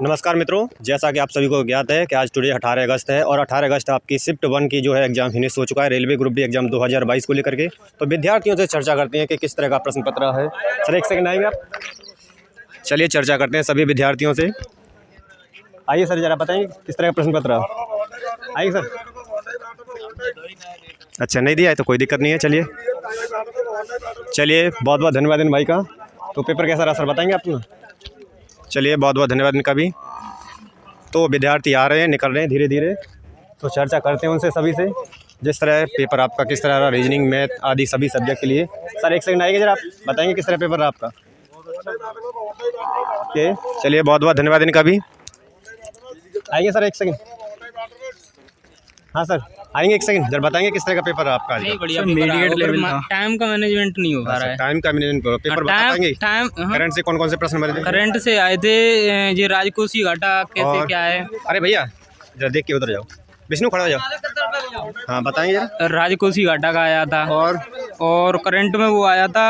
नमस्कार मित्रों, जैसा कि आप सभी को ज्ञात है कि आज टुडे 18 अगस्त है और 18 अगस्त आपकी शिफ्ट 1 की जो है एग्जाम फिनिश हो चुका है, रेलवे ग्रुप डी एग्जाम 2022 को लेकर के। तो विद्यार्थियों से चर्चा करते हैं कि किस तरह का प्रश्न पत्र है। सर एक सेकंड आएंगे आप, चलिए चर्चा करते हैं सभी विद्यार्थियों से। आइए सर जरा बताएंगे किस तरह का प्रश्न पत्र आइए सर। अच्छा नहीं दिया है तो कोई दिक्कत नहीं है। चलिए बहुत बहुत धन्यवाद इन भाई का। तो पेपर कैसा रहा सर बताएंगे आप ना। चलिए बहुत बहुत धन्यवाद इनका भी। तो विद्यार्थी आ रहे हैं, निकल रहे हैं धीरे धीरे, तो चर्चा करते हैं उनसे सभी से जिस तरह पेपर आपका किस तरह रहा, रीजनिंग मैथ आदि सभी सब्जेक्ट के लिए। सर एक सेकंड आएंगे जरा, आप बताएंगे किस तरह पेपर रहा आपका। ओके चलिए बहुत बहुत धन्यवाद इनका भी। आएंगे सर एक सेकंड। हाँ सर आएंगे एक सेकंड, जरा बताएंगे किस तरह का पेपर है आपका। नहीं बढ़िया मीडिएट लेवल का। टाइम का मैनेजमेंट नहीं हो पा रहा है। टाइम का मैनेजमेंट पेपर बता पाएंगे। टाइम करंट से कौन कौन से प्रश्न बने थे? करंट से आए थे ये राजकोषीय घाटा कैसे क्या है। अरे भैया जरा देख के उधर जाओ, विष्णु खड़ा हो जाओ। हाँ बताएंगे जरा। राजकोषीय घाटा का आया था और करंट में वो आया था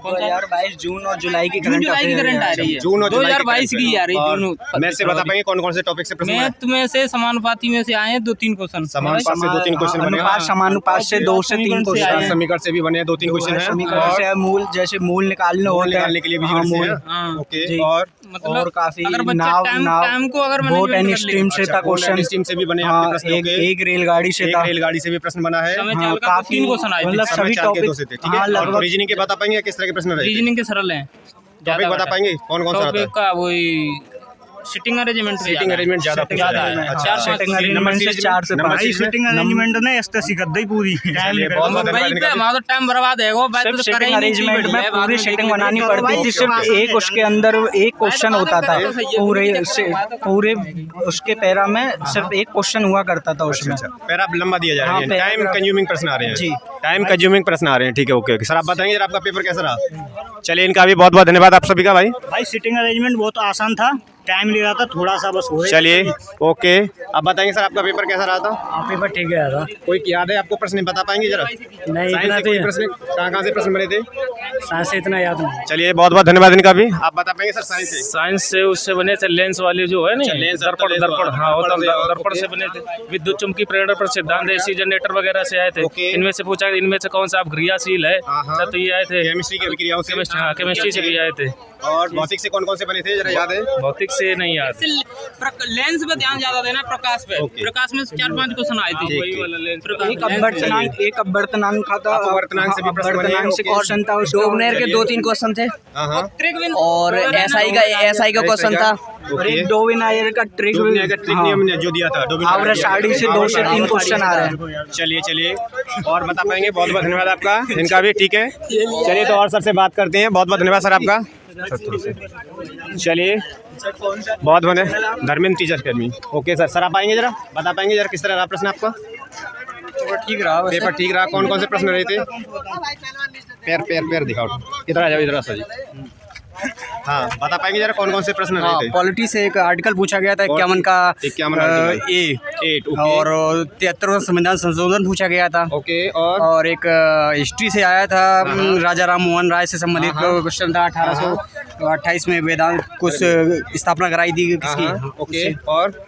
2022 जून और जुलाई की करंट आ रही है। जून और 2022 की आ रही है। मैथ से बता पाएंगे कौन कौन से टॉपिक से प्रश्न? मैथ में से समानुपाती में से आए हैं 2-3 क्वेश्चन। समानुपात से 2-3 क्वेश्चन बने। समानुपात से 2 से 3 क्वेश्चन। समीकरण से भी बने 2-3 क्वेश्चन है। समीकरण से मूल, जैसे मूल निकालने के लिए भी ओके। और मतलब काफी टाइम को अगर बोट एंड स्ट्रीम से था क्वेश्चन। स्ट्रीम से भी बने आपके प्रश्न। एक रेलगाड़ी से था। रेलगाड़ी से भी प्रश्न बना है। काफी 3 क्वेश्चन आए थे। सभी टॉपिक से थे। ठीक है। और रीजनिंग के बता पाएंगे किस तरह के प्रश्न रहे? रीजनिंग के सरल हैं। टॉपिक बता पाएंगे कौन कौन सा आता है? टॉपिक का वही सिटिंग अरेंजमेंट ज्यादा है। अच्छा सिटिंग अरेंजमेंट से 4 से 5 सिटिंग अरेंजमेंट ने ऐसे सीखत दई पूरी हमारा टाइम बर्बाद है वो सिटिंग अरेंजमेंट में पूरी सिटिंग बनानी पड़ती थी। सिर्फ एक उसके अंदर एक क्वेश्चन होता था पूरे उसके पैरा में सिर्फ एक क्वेश्चन हुआ करता था उसमें। पैरा लंबा दिया जा रहा है। टाइम कंज्यूमिंग प्रश्न आ रहे हैं जी, टाइम कंज्यूमिंग प्रश्न आ रहे हैं। ठीक है ओके सर आप बताएंगे जरा आपका पेपर कैसा रहा। चलिए इनका भी बहुत बहुत धन्यवाद आप सभी का। भाई सिटिंग अरेंजमेंट बहुत आसान था, टाइम ले रहा था थोड़ा सा बस हो। चलिए ओके अब बताएंगे सर आपका पेपर कैसा रहा था? पेपर ठीक गया था। कोई याद है आपको प्रश्न बता पाएंगे जरा? नहीं इतना तो प्रश्न कहाँ से प्रश्न बने थे? साइंस से इतना याद नहीं। चलिए बहुत बहुत धन्यवाद इनका भी। आप बता पाएंगे सर? साइंस से उससे बने थे लेंस वाले जो है ना, दर्पण। हाँ दर्पण से बने थे। विद्युत चुम्बकीय प्रेरण पर सिद्धांत एसी जनरेटर वगैरह से आए थे। इनमें से पूछा इनमें से कौन सा आप क्रियाशील है, तो ये आए थे केमिस्ट्री की क्रियाओं से। केमिस्ट्री से भी आए थे। और भौतिक से कौन कौन से बने थे जरा याद है? भौतिक से नहीं याद। लेंस पे ध्यान ज्यादा देना, प्रकाश पे। प्रकाश में 4-5 क्वेश्चन आए थे। वही वाला लेंस। एक अपवर्तनांक का था। अपवर्तनांक से भी प्रश्न से क्वेश्चन था। डोबनेर के 2-3 क्वेश्चन थे और एसआई का क्वेश्चन था। एक डोवेनायर का ट्रिक नियम ने जो दिया था आवरेज साड़ी से 2 से 3 क्वेश्चन आ रहे हैं। चलिए और बता पाएंगे। बहुत बहुत धन्यवाद आपका इनका भी। ठीक है चलिए तो और सर से बात करते हैं। बहुत बहुत धन्यवाद सर आपका। चलिए बहुत बने Dharmendra teacher academy. Okay sir आप आएंगे जरा बता पाएंगे जरा किस तरह रहा प्रश्न आपका? ठीक रहा पेपर ठीक रहा। कौन कौन से प्रश्न रहे थे? पैर दिखाओ इधर आ जाओ, इधर आ जी। हाँ बता पाएंगे जरा कौन कौन से प्रश्न रहे थे? पॉलिटी से एक आर्टिकल पूछा गया था 51 का 8 और 73वां संविधान संशोधन पूछा गया था। ओके और एक हिस्ट्री से आया था राजा राम मोहन राय से संबंधित क्वेश्चन था। 1828 में वेदांत कुछ स्थापना कराई थी किसकी। ओके और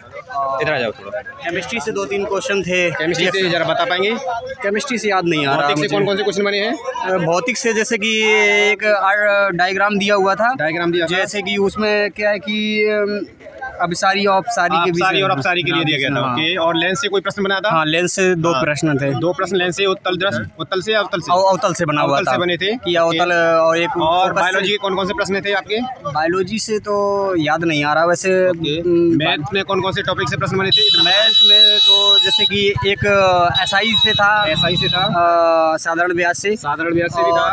इधर आ जाओ थोड़ा। केमिस्ट्री से 2-3 क्वेश्चन थे। केमिस्ट्री से जरा बता पाएंगे? केमिस्ट्री से याद नहीं आ रहा। भौतिक से कौन कौन से क्वेश्चन बने हैं? भौतिक से जैसे कि एक डायग्राम दिया हुआ था। डायग्राम दिया जैसे कि उसमें क्या है कि अभिसारी और अपसारी के बीच और अपसारी के लिए दिया गया था। ओके और लेंस से कोई प्रश्न बना था? हाँ लेंस से 2 प्रश्न थे। 2 प्रश्न लेंस से उत्तल से अवतल से बना हुआ था। बने थे कि अवतल और एक और बायोलॉजी के कौन कौन से प्रश्न थे आपके? बायोलॉजी से तो याद नहीं आ रहा वैसे। मैथ में कौन कौन से टॉपिक से प्रश्न बने थे? मैथ में तो जैसे कि एक एसआई से था। साधारण ब्याज से भी था।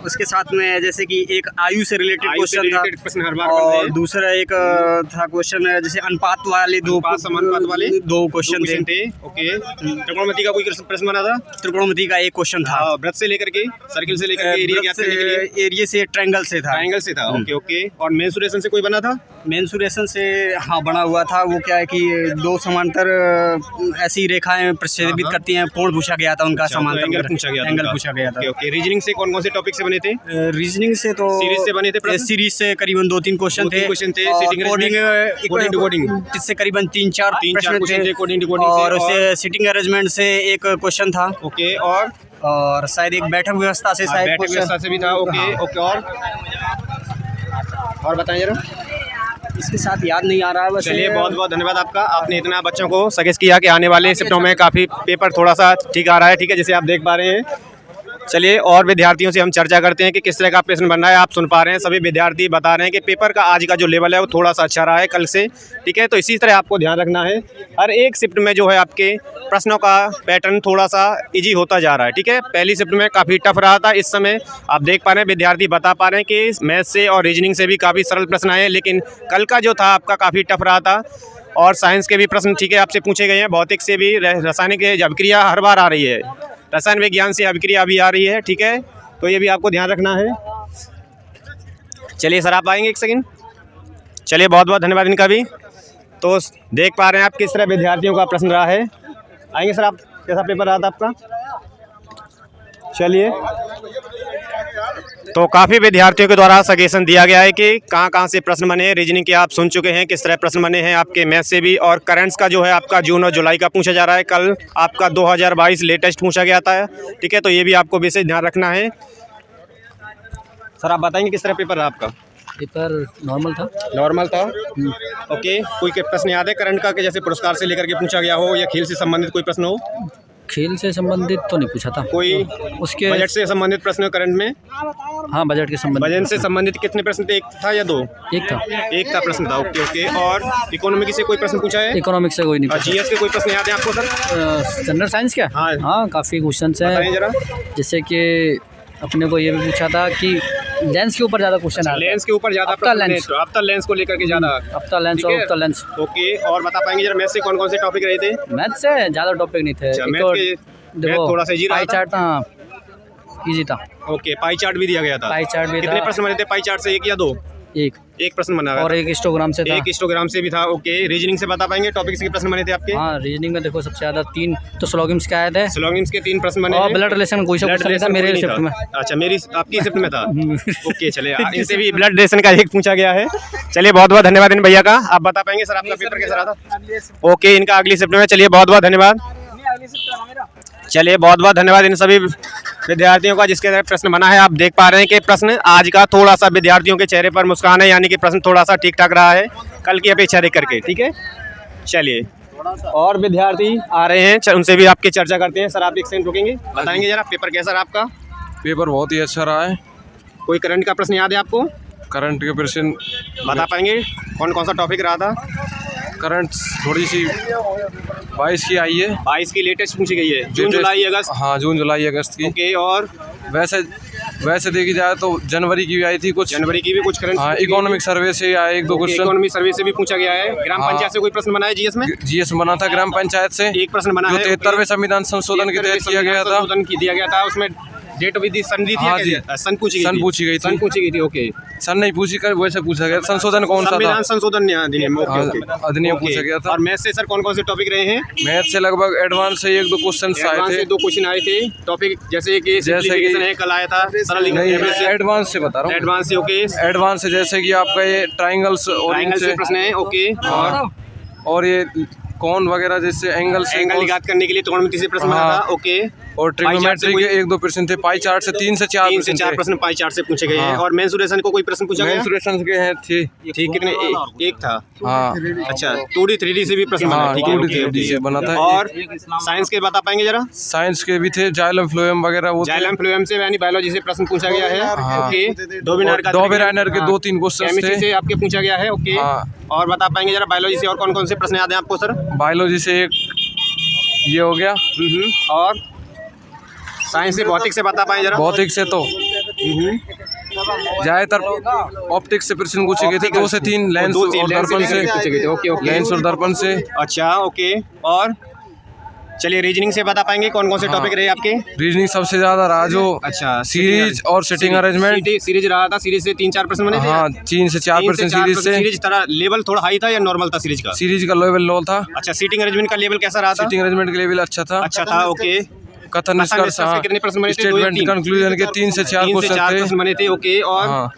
उसके साथ में जैसे कि एक आयु से रिलेटेड क्वेश्चन था और दूसरा एक था क्वेश्चन जैसे अनुपात वाले 2 क्वेश्चन थे। ओके त्रिकोणमिति का कोई प्रश्न बना था? त्रिकोणमिति का एक क्वेश्चन था। वृत्त से लेकर के सर्किल से लेकर के एरिया ज्ञात करने के लिए। एरिया से ट्रायंगल से था। ओके और मेंसुरेशन से कोई बना था? मेंसुरेशन से हाँ बना हुआ था। वो क्या है कि 2 समांतर ऐसी रेखाएं प्रक्षेपित करती हैं। कोण पूछा गया था उनका, समांतर एंगल पूछा गया था। ओके रीजनिंग से कौन कौन से टॉपिक से बने थे? रीजनिंग से तो सीरीज से बने थे प्रश्न? सीरीज से करीबन 2-3 क्वेश्चन थे। सिटिंग कोडिंग टू कोडिंग इससे करीबन 3-4 क्वेश्चन थे कोडिंग टू कोडिंग और उससे सिटिंग अरेंजमेंट से एक क्वेश्चन था। ओके और शायद एक बैठक व्यवस्था से शायद बैठक व्यवस्था से भी था। ओके ओके और बताएं जरा। इसके साथ याद नहीं आ रहा है। चलिए बहुत बहुत धन्यवाद आपका, आपने इतना बच्चों को सजेस्ट किया कि आने वाले शिफ्टों में काफ़ी पेपर थोड़ा सा ठीक आ रहा है। ठीक है, जैसे आप देख पा रहे हैं। चलिए और विद्यार्थियों से हम चर्चा करते हैं कि किस तरह का प्रश्न बन रहा है। आप सुन पा रहे हैं, सभी विद्यार्थी बता रहे हैं कि पेपर का आज का जो लेवल है वो थोड़ा सा अच्छा रहा है कल से। ठीक है, तो इसी तरह आपको ध्यान रखना है, हर एक शिफ्ट में जो है आपके प्रश्नों का पैटर्न थोड़ा सा इजी होता जा रहा है। ठीक है, पहली शिफ्ट में काफ़ी टफ रहा था, इस समय आप देख पा रहे हैं विद्यार्थी बता पा रहे हैं कि मैथ से और रीजनिंग से भी काफ़ी सरल प्रश्न आए हैं, लेकिन कल का जो था आपका काफ़ी टफ रहा था। और साइंस के भी प्रश्न ठीक है आपसे पूछे गए हैं, भौतिक से भी, रासायनिक अभिक्रिया हर बार आ रही है, रसायन विज्ञान से अभिक्रिया भी आ रही है। ठीक है, तो ये भी आपको ध्यान रखना है। चलिए सर आप आएंगे एक सेकंड। चलिए बहुत बहुत धन्यवाद इनका भी। तो देख पा रहे हैं आप किस तरह विद्यार्थियों का प्रश्न रहा है। आएंगे सर आप, कैसा पेपर रहा था आपका? चलिए, तो काफ़ी विद्यार्थियों के द्वारा सजेशन दिया गया है कि कहाँ से प्रश्न बने हैं। रीजनिंग के आप सुन चुके हैं किस तरह प्रश्न बने हैं आपके मैथ से भी, और करंट्स का जो है आपका जून और जुलाई का पूछा जा रहा है। कल आपका 2022 लेटेस्ट पूछा गया था। ठीक है, तो ये भी आपको विशेष ध्यान रखना है। सर आप बताएंगे किस तरह पेपर रहा आपका? पेपर नॉर्मल था। नॉर्मल था। ओके, कोई प्रश्न याद है करंट का कि जैसे पुरस्कार से लेकर के पूछा गया हो या खेल से संबंधित कोई प्रश्न हो? खेल से संबंधित तो नहीं पूछा था। कोई उसके बजट से संबंधित प्रश्न करंट में? हाँ, बजट के संबंधित। बजट से संबंधित कितने प्रश्न थे? एक था या दो? एक था। एक था प्रश्न था। Okay okay. और इकोनॉमिक से कोई प्रश्न पूछा है? इकोनॉमिक्स से कोई नहीं और जीएस के कोई प्रश्न याद है आपको सर? जनरल साइंस क्या? हाँ, काफ़ी क्वेश्चन बताइए जरा। हैं। जैसे कि अपने को ये भी पूछा था कि लेंस के ऊपर ज़्यादा क्वेश्चन आ रहा है। लेंस के ऊपर ज़्यादा अपता लेंस, अपता लेंस को लेकर के ज़्यादा। अपता लेंस और उपता लेंस। ओके, और बता पाएंगे जरा मैथ से कौन कौन से टॉपिक रहे थे? मैथ से ज़्यादा टॉपिक नहीं थे। देखो थोड़ा सा इजी रहा पाई चार्ट था, इजी था। ओके, पाई चार्ट भी दिया गया था। पाई चार्ट भी कितने था। प्रश्न बने थे पाई चार्ट से? एक या दो? एक प्रश्न बना और एक हिस्टोग्राम से था। एक हिस्टोग्राम से भी था। ओके, रीजनिंग से बता पाएंगे टॉपिक से प्रश्न बने थे आपके? हाँ, रीजनिंग में देखो सबसे ज़्यादा 3 तो स्लोगिम्स के आए थे। स्लोगिम्स के 3 प्रश्न बने और ब्लड रिलेशन कोई सा था मेरे शिफ्ट में। अच्छा, मेरी आपकी शिफ्ट में था। ओके, चलिए इनसे भी ब्लड रिलेशन का एक पूछा गया है। चलिए बहुत बहुत धन्यवाद इन भैया का। आप बता पाएंगे सर आपका पेपर कैसा रहा था? ओके, इनका अगली शिफ्ट में। चलिए बहुत बहुत धन्यवाद। चलिए बहुत बहुत धन्यवाद इन सभी विद्यार्थियों का जिसके तरफ प्रश्न बना है। आप देख पा रहे हैं कि प्रश्न आज का थोड़ा सा विद्यार्थियों के चेहरे पर मुस्कान है, यानी कि प्रश्न थोड़ा सा ठीक ठाक रहा है कल की अपेक्षा देख करके। ठीक है, चलिए और विद्यार्थी आ रहे हैं, उनसे भी आपकी चर्चा करते हैं। सर आप एक सेकंड रुकेंगे, बताएंगे जरा पेपर कैसा रहा आपका? पेपर बहुत ही अच्छा रहा है। कोई करंट का प्रश्न याद है आपको? करंट के प्रश्न बता पाएंगे कौन कौन सा टॉपिक रहा था? करंट थोड़ी सी 22 की आई है। 22 की लेटेस्ट पूछी गई है, जून जुलाई अगस्त। हाँ, जून जुलाई अगस्त की। ओके, और वैसे देखी जाए तो जनवरी की भी आई थी कुछ। जनवरी की भी कुछ करंट। हाँ, इकोनॉमिक सर्वे से आए एक दो क्वेश्चन। इकोनॉमिक सर्वे से भी पूछा गया है। ग्राम पंचायत से कोई प्रश्न बना है जीएस में? जीएस बना था ग्राम पंचायत से, एक प्रश्न बना है। 73वें संविधान संशोधन के तहत किया गया था। दिया गया था उसमें डेट विधि सन दी थी। हाँ जी, सन पूछी गई थी। ओके, सन नहीं पूछी कर वैसे पूछा गया। संशोधन कौन सा था? संविधान संशोधन अधिनियम। अधिनियम पूछा गया था। और मैथ से सर कौन कौन से टॉपिक रहे हैं? मैथ से लगभग एडवांस से एक दो क्वेश्चन आए थे। 2 क्वेश्चन आए थे टॉपिक, जैसे कि सिंपलीफिकेशन है, कल आया था। एडवांस से बता रहा हूँ। एडवांस से। ओके, एडवांस से जैसे कि आपका ये ट्राइंगल्स से प्रश्न है। ओके, और ये कौन वगैरह जैसे एंगल निकात करने के लिए त्रिकोणमिति से प्रश्न बना था। ओके, और ट्रिग्नोमेट्री के 1-2 प्रश्न थे। पाई चार्ट से 3 से 4 प्रश्न पाई चार्ट से पूछे गए हैं। और मेंसुरेशन को कोई प्रश्न पूछा गया? मेंसुरेशन के हैं थे ठीक, कितने? एक था। हाँ, अच्छा, 2D 3D से भी प्रश्न बना। ठीक है, 2D 3D से बना था। और साइंस के बता पाएंगे जरा? साइंस के भी थे, जाइलम फ्लोएम वगैरह। वो जाइलम फ्लोएम से यानी बायोलॉजी से प्रश्न पूछा गया है। ओके, डोबेराइनर के 2-3 क्वेश्चन थे से आपके पूछा गया है। ओके, और बता पाएंगे जरा बायोलॉजी से और कौन कौन से प्रश्न याद है आपको सर? बायोलॉजी से एक ये हो गया। और साइंस से भौतिक से बता पाएंगे जरा? भौतिक से तो ज्यादातर ऑप्टिक्स से प्रश्न पूछे गए थे। 2 से 3 लेंस और दर्पण से पूछे गए थे। ओके, लेंस और दर्पण से। अच्छा, ओके, और चलिए रीजनिंग से बता पाएंगे कौन कौन से टॉपिक रहे आपके? रीजनिंग सबसे ज्यादा रहा जो। अच्छा, सीरीज और सिटिंग अरेंजमेंट। सीरीज रहा था, सीरीज से 3-4 प्रश्न बने थे। हाँ, 3 से 4 प्रश्न सीरीज से। सीरीज तरह लेवल थोड़ा हाई था या नॉर्मल था सीरीज का? सीरीज का लेवल लो था। अच्छा, सीटिंग अरेंजमेंट का लेवल कैसा रहा था? सीटिंग अरेंजमेंट का लेवल अच्छा था। अच्छा था। ओके, कथन निष्कर्ष के कितने प्रश्न बने थे? 2 या स्टेटमेंट 3? कंक्लूजन के 3 से 4 3 से 4 क्वेश्चन प्रश्न थे। बने थे। ओके, और हाँ,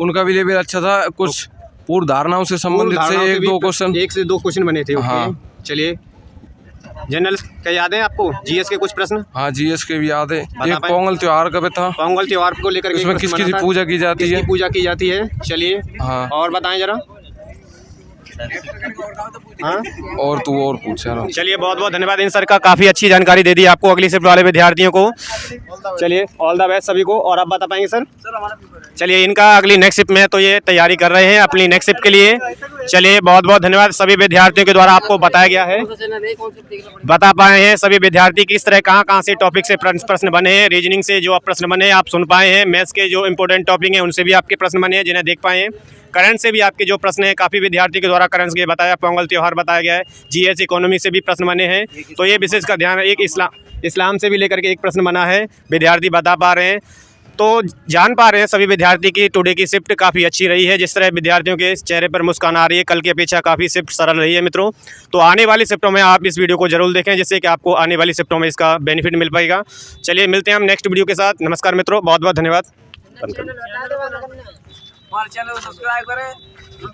उनका भी लेवल अच्छा था। कुछ पूर्व धारणाओं से संबंधित से 1-2 क्वेश्चन। 1 से 2 क्वेश्चन बने थे। ओके, हाँ। चलिए, जनरल क्या याद है आपको? जीएस के कुछ प्रश्न? हाँ, जीएस के भी याद है। बता एक पाएं? पोंगल त्योहार का भी था। पोंगल त्योहार को लेकर के उसमें एक प्रश्न किसकी बना था। पूजा की जाती किसकी है? पूजा की जाती है? चलिए, हाँ। और बताएं जरा। हाँ, और तू और पूछा ना। चलिए, बहुत बहुत धन्यवाद इन सर का, काफ़ी अच्छी जानकारी दे दी आपको अगली शिफ्ट वाले विद्यार्थियों को। चलिए, ऑल द बेस्ट सभी को। और आप बता पाएंगे सर? चलिए, इनका अगली नेक्स्ट शिफ्ट में तो ये तैयारी कर रहे हैं अपनी नेक्स्ट शिफ्ट के लिए। चलिए, बहुत बहुत धन्यवाद सभी विद्यार्थियों के द्वारा आपको बताया गया है, बता पाए हैं सभी विद्यार्थी किस तरह कहाँ से टॉपिक से प्रश्न बने हैं। रीजनिंग से जो प्रश्न बने आप सुन पाए हैं, मैथ्स के जो इंपॉर्टेंट टॉपिक हैं उनसे भी आपके प्रश्न बने हैं जिन्हें देख पाए हैं। करंट से भी आपके जो प्रश्न हैं काफ़ी विद्यार्थी के द्वारा करंट के बताया, पोंगल त्योहार बताया गया है। जीएस इकोनॉमी से भी प्रश्न बने हैं, तो ये विशेष का ध्यान। एक इस्लाम से भी लेकर के एक प्रश्न बना है, विद्यार्थी बता पा रहे हैं। तो जान पा रहे हैं सभी विद्यार्थी की टुडे की शिफ्ट काफ़ी अच्छी रही है। जिस तरह विद्यार्थियों के चेहरे पर मुस्कान आ रही है, कल की अपेक्षा काफ़ी शिफ्ट सरल रही है मित्रों। तो आने वाली शिफ्टों में आप इस वीडियो को जरूर देखें, जिससे कि आपको आने वाली शिफ्टों में इसका बेनिफिट मिल पाएगा। चलिए, मिलते हैं हम नेक्स्ट वीडियो के साथ। नमस्कार मित्रों, बहुत बहुत धन्यवाद। चैनल सब्सक्राइब करें।